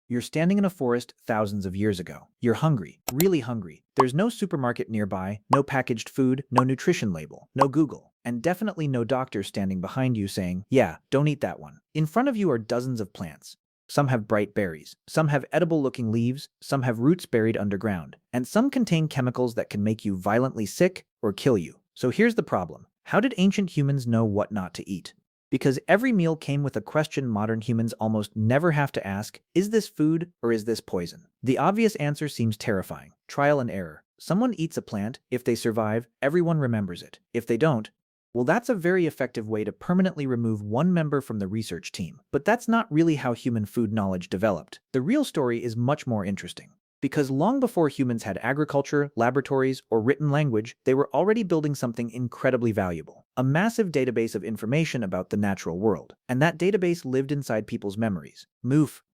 You're standing in a forest thousands of years ago. You're hungry, really hungry. There's no supermarket nearby, no packaged food, no nutrition label, no Google, and definitely no doctor standing behind you saying, yeah, don't eat that one. In front of you are dozens of plants. Some have bright berries, some have edible-looking leaves, some have roots buried underground, and some contain chemicals that can make you violently sick or kill you. So here's the problem. How did ancient humans know what not to eat? Because every meal came with a question modern humans almost never have to ask: is this food or is this poison? The obvious answer seems terrifying. Trial and error. Someone eats a plant. If they survive, everyone remembers it. If they don't, well, that's a very effective way to permanently remove one member from the research team. But that's not really how human food knowledge developed. The real story is much more interesting. Because long before humans had agriculture, laboratories, or written language, they were already building something incredibly valuable: a massive database of information about the natural world. And that database lived inside people's memories.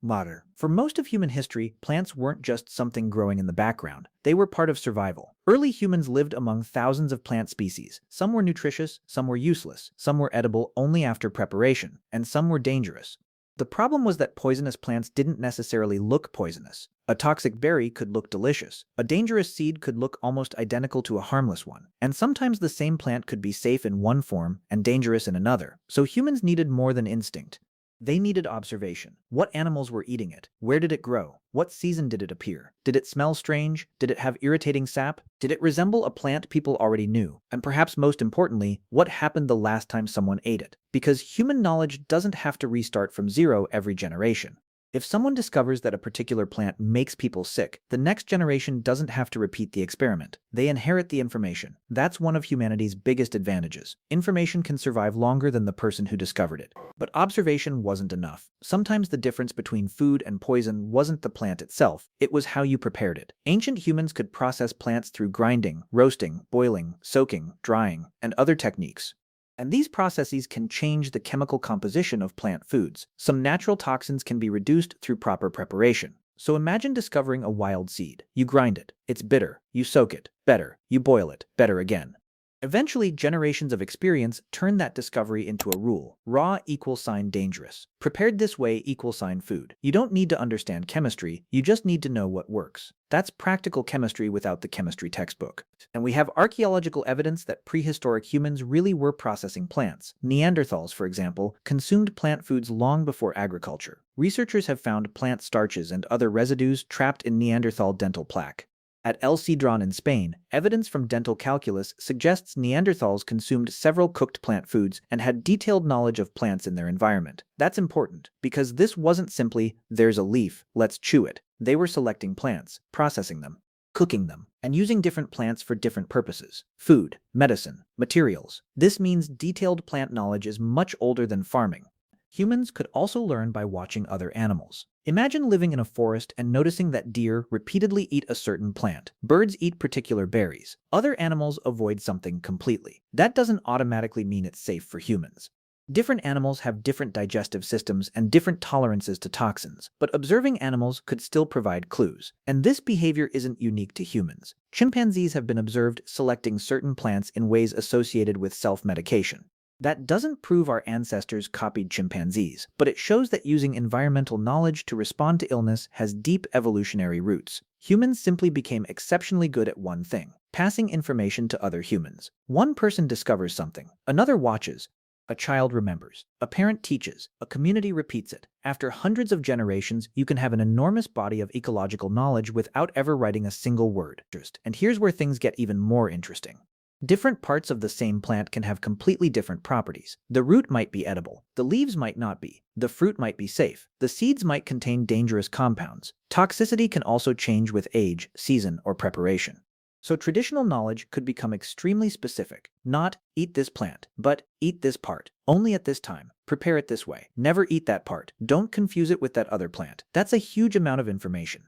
Matter. For most of human history, plants weren't just something growing in the background. They were part of survival. Early humans lived among thousands of plant species. Some were nutritious, some were useless, some were edible only after preparation, and some were dangerous. The problem was that poisonous plants didn't necessarily look poisonous. A toxic berry could look delicious. A dangerous seed could look almost identical to a harmless one. And sometimes the same plant could be safe in one form and dangerous in another. So humans needed more than instinct. They needed observation. What animals were eating it? Where did it grow? What season did it appear? Did it smell strange? Did it have irritating sap? Did it resemble a plant people already knew? And perhaps most importantly, what happened the last time someone ate it? Because human knowledge doesn't have to restart from zero every generation. If someone discovers that a particular plant makes people sick, the next generation doesn't have to repeat the experiment. They inherit the information. That's one of humanity's biggest advantages. Information can survive longer than the person who discovered it. But observation wasn't enough. Sometimes the difference between food and poison wasn't the plant itself, it was how you prepared it. Ancient humans could process plants through grinding, roasting, boiling, soaking, drying, and other techniques. And these processes can change the chemical composition of plant foods. Some natural toxins can be reduced through proper preparation. So imagine discovering a wild seed. You grind it. It's bitter. You soak it. Better. You boil it. Better again. Eventually, generations of experience turn that discovery into a rule. Raw = dangerous. Prepared this way = food. You don't need to understand chemistry, you just need to know what works. That's practical chemistry without the chemistry textbook. And we have archaeological evidence that prehistoric humans really were processing plants. Neanderthals, for example, consumed plant foods long before agriculture. Researchers have found plant starches and other residues trapped in Neanderthal dental plaque. At El Cedron in Spain, evidence from dental calculus suggests Neanderthals consumed several cooked plant foods and had detailed knowledge of plants in their environment. That's important, because this wasn't simply, there's a leaf, let's chew it. They were selecting plants, processing them, cooking them, and using different plants for different purposes: food, medicine, materials. This means detailed plant knowledge is much older than farming. Humans could also learn by watching other animals. Imagine living in a forest and noticing that deer repeatedly eat a certain plant. Birds eat particular berries. Other animals avoid something completely. That doesn't automatically mean it's safe for humans. Different animals have different digestive systems and different tolerances to toxins, but observing animals could still provide clues. And this behavior isn't unique to humans. Chimpanzees have been observed selecting certain plants in ways associated with self-medication. That doesn't prove our ancestors copied chimpanzees, but it shows that using environmental knowledge to respond to illness has deep evolutionary roots. Humans simply became exceptionally good at one thing: passing information to other humans. One person discovers something, another watches, a child remembers, a parent teaches, a community repeats it. After hundreds of generations, you can have an enormous body of ecological knowledge without ever writing a single word. And here's where things get even more interesting. Different parts of the same plant can have completely different properties. The root might be edible, the leaves might not be, the fruit might be safe, the seeds might contain dangerous compounds. Toxicity can also change with age, season, or preparation. So traditional knowledge could become extremely specific. Not, eat this plant, but eat this part. Only at this time. Prepare it this way. Never eat that part. Don't confuse it with that other plant. That's a huge amount of information.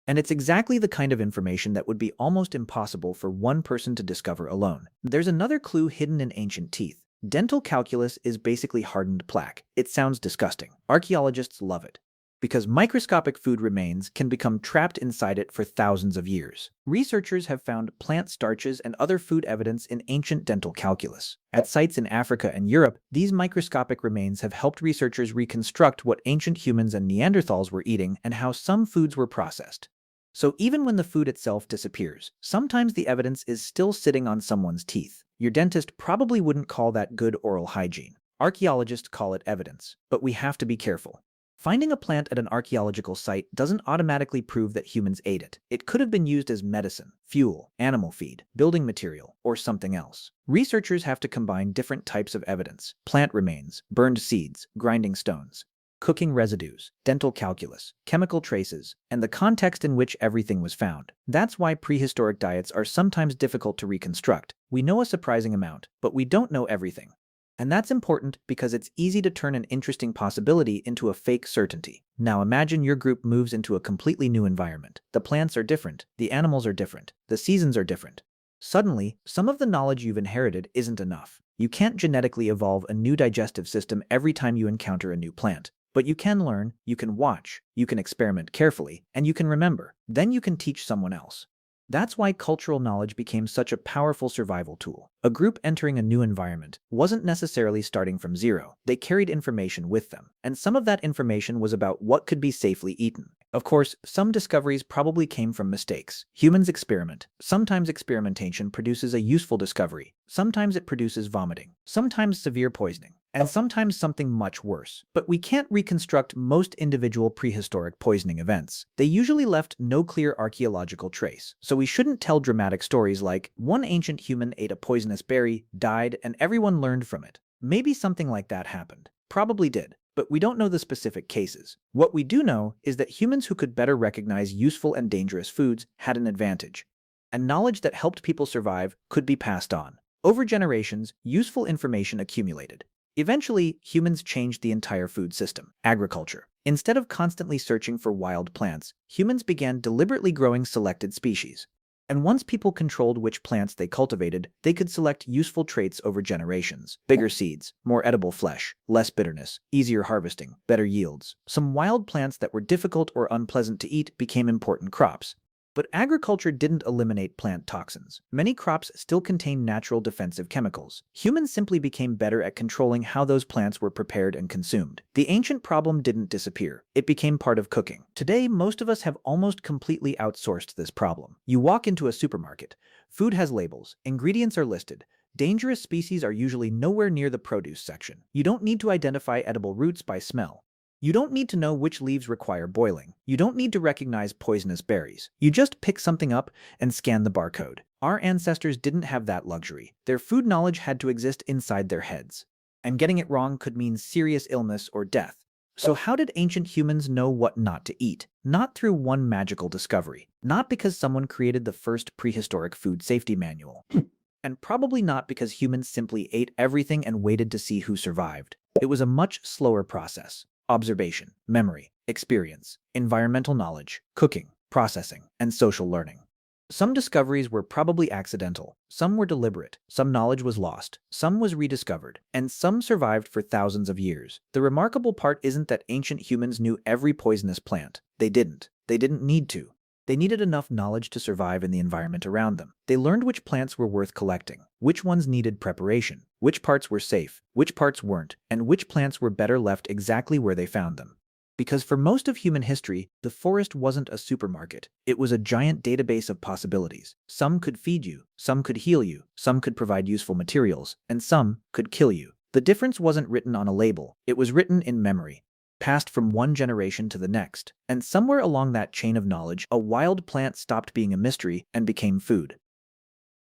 And it's exactly the kind of information that would be almost impossible for one person to discover alone. There's another clue hidden in ancient teeth. Dental calculus is basically hardened plaque. It sounds disgusting. Archaeologists love it. Because microscopic food remains can become trapped inside it for thousands of years. Researchers have found plant starches and other food evidence in ancient dental calculus. At sites in Africa and Europe, these microscopic remains have helped researchers reconstruct what ancient humans and Neanderthals were eating and how some foods were processed. So even when the food itself disappears, sometimes the evidence is still sitting on someone's teeth. Your dentist probably wouldn't call that good oral hygiene. Archaeologists call it evidence, but we have to be careful. Finding a plant at an archaeological site doesn't automatically prove that humans ate it. It could have been used as medicine, fuel, animal feed, building material, or something else. Researchers have to combine different types of evidence: plant remains, burned seeds, grinding stones, cooking residues, dental calculus, chemical traces, and the context in which everything was found. That's why prehistoric diets are sometimes difficult to reconstruct. We know a surprising amount, but we don't know everything. And that's important because it's easy to turn an interesting possibility into a fake certainty. Now imagine your group moves into a completely new environment. The plants are different, the animals are different, the seasons are different. Suddenly, some of the knowledge you've inherited isn't enough. You can't genetically evolve a new digestive system every time you encounter a new plant. But you can learn, you can watch, you can experiment carefully, and you can remember. Then you can teach someone else. That's why cultural knowledge became such a powerful survival tool. A group entering a new environment wasn't necessarily starting from zero. They carried information with them, and some of that information was about what could be safely eaten. Of course, some discoveries probably came from mistakes. Humans experiment. Sometimes experimentation produces a useful discovery. Sometimes it produces vomiting. Sometimes severe poisoning. And sometimes something much worse. But we can't reconstruct most individual prehistoric poisoning events. They usually left no clear archaeological trace. So we shouldn't tell dramatic stories like, one ancient human ate a poisonous berry, died, and everyone learned from it. Maybe something like that happened. Probably did. But we don't know the specific cases. What we do know is that humans who could better recognize useful and dangerous foods had an advantage. And knowledge that helped people survive could be passed on. Over generations, useful information accumulated. Eventually, humans changed the entire food system, agriculture. Instead of constantly searching for wild plants, humans began deliberately growing selected species. And once people controlled which plants they cultivated, they could select useful traits over generations. Bigger seeds, more edible flesh, less bitterness, easier harvesting, better yields. Some wild plants that were difficult or unpleasant to eat became important crops. But agriculture didn't eliminate plant toxins. Many crops still contain natural defensive chemicals. Humans simply became better at controlling how those plants were prepared and consumed. The ancient problem didn't disappear. It became part of cooking. Today, most of us have almost completely outsourced this problem. You walk into a supermarket. Food has labels. Ingredients are listed. Dangerous species are usually nowhere near the produce section. You don't need to identify edible roots by smell. You don't need to know which leaves require boiling. You don't need to recognize poisonous berries. You just pick something up and scan the barcode. Our ancestors didn't have that luxury. Their food knowledge had to exist inside their heads. And getting it wrong could mean serious illness or death. So how did ancient humans know what not to eat? Not through one magical discovery. Not because someone created the first prehistoric food safety manual. And probably not because humans simply ate everything and waited to see who survived. It was a much slower process. Observation, memory, experience, environmental knowledge, cooking, processing, and social learning. Some discoveries were probably accidental, some were deliberate, some knowledge was lost, some was rediscovered, and some survived for thousands of years. The remarkable part isn't that ancient humans knew every poisonous plant. They didn't. They didn't need to. They needed enough knowledge to survive in the environment around them. They learned which plants were worth collecting, which ones needed preparation, which parts were safe, which parts weren't, and which plants were better left exactly where they found them. Because for most of human history, the forest wasn't a supermarket. It was a giant database of possibilities. Some could feed you, some could heal you, some could provide useful materials, and some could kill you. The difference wasn't written on a label, it was written in memory, passed from one generation to the next. And somewhere along that chain of knowledge, a wild plant stopped being a mystery and became food.